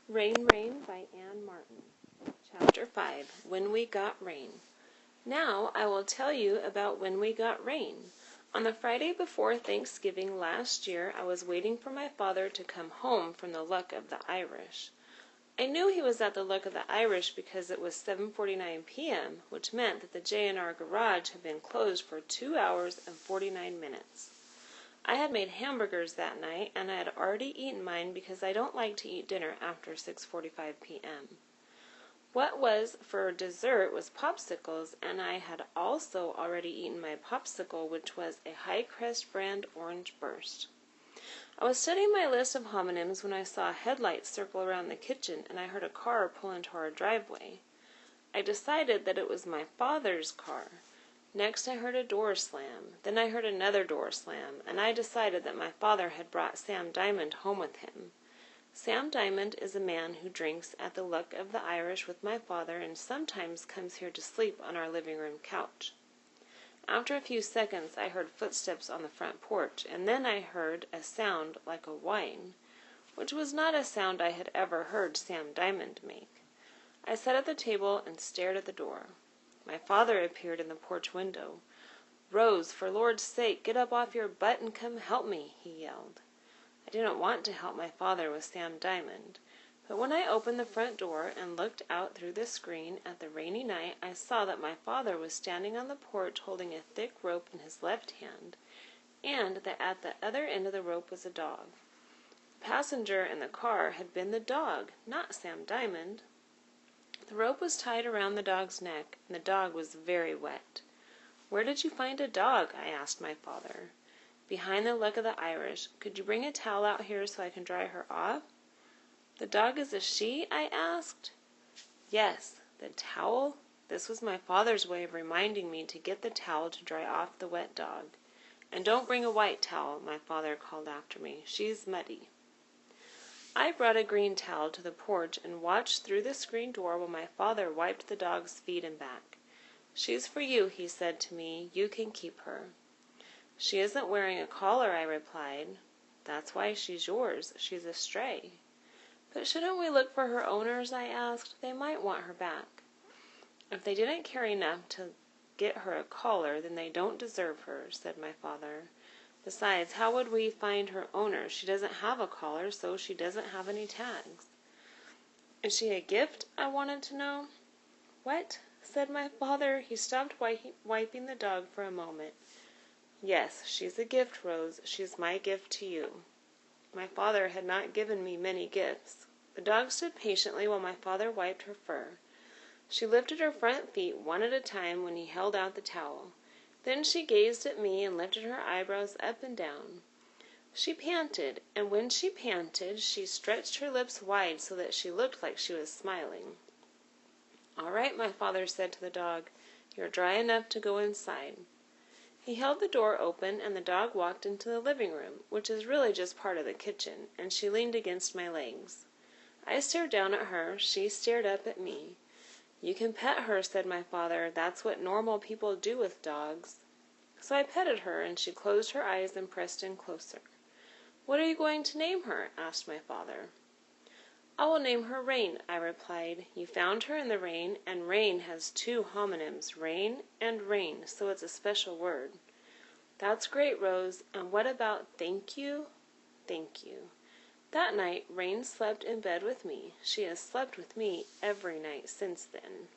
Rain, Rain by Anne Martin. Chapter 5. When We Got Rain. Now I will tell you about when we got rain. On the Friday before Thanksgiving last year, I was waiting for my father to come home from the Luck of the Irish. I knew he was at the Luck of the Irish because it was 7:49 p.m., which meant that the J&R garage had been closed for 2 hours and 49 minutes. I had made hamburgers that night, and I had already eaten mine because I don't like to eat dinner after 6:45 p.m. What was for dessert was popsicles, and I had also already eaten my popsicle, which was a High Crest brand orange burst. I was studying my list of homonyms when I saw headlights circle around the kitchen, and I heard a car pull into our driveway. I decided that it was my father's car. Next I heard a door slam. Then I heard another door slam, and I decided that my father had brought Sam Diamond home with him. Sam Diamond is a man who drinks at the Luck of the Irish with my father and sometimes comes here to sleep on our living room couch. After a few seconds I heard footsteps on the front porch, and then I heard a sound like a whine, which was not a sound I had ever heard Sam Diamond make. I sat at the table and stared at the door. My father appeared in the porch window. "Rose, for Lord's sake, get up off your butt and come help me," he yelled. I didn't want to help my father with Sam Diamond, but when I opened the front door and looked out through the screen at the rainy night, I saw that my father was standing on the porch holding a thick rope in his left hand, and that at the other end of the rope was a dog. The passenger in the car had been the dog, not Sam Diamond. The rope was tied around the dog's neck, and the dog was very wet. "Where did you find a dog?" I asked my father. "Behind the Luck of the Irish. Could you bring a towel out here so I can dry her off?" "The dog is a she?" I asked. Yes, the towel. This was my father's way of reminding me to get the towel to dry off the wet dog. "And don't bring a white towel," my father called after me. "She's muddy." I brought a green towel to the porch and watched through the screen door while my father wiped the dog's feet and back. "She's for you," he said to me. "You can keep her." "She isn't wearing a collar," I replied. "That's why she's yours. She's a stray." "But shouldn't we look for her owners?" I asked. "They might want her back." "If they didn't care enough to get her a collar, then they don't deserve her," said my father. "Besides, how would we find her owner? She doesn't have a collar, so she doesn't have any tags." "Is she a gift?" I wanted to know. "What?" said my father. He stopped wiping the dog for a moment. "Yes, she's a gift, Rose. She's my gift to you." My father had not given me many gifts. The dog stood patiently while my father wiped her fur. She lifted her front feet one at a time when he held out the towel. Then she gazed at me and lifted her eyebrows up and down. She panted, and when she panted, she stretched her lips wide so that she looked like she was smiling. "All right," my father said to the dog. "You're dry enough to go inside." He held the door open, and the dog walked into the living room, which is really just part of the kitchen, and she leaned against my legs. I stared down at her. She stared up at me. "You can pet her," said my father. "That's what normal people do with dogs." So I petted her, and she closed her eyes and pressed in closer. "What are you going to name her?" asked my father. "I will name her Rain," I replied. "You found her in the rain, and rain has 2 homonyms, rain and rain, so it's a special word." "That's great, Rose. And what about thank you?" "Thank you." That night, Rain slept in bed with me. She has slept with me every night since then.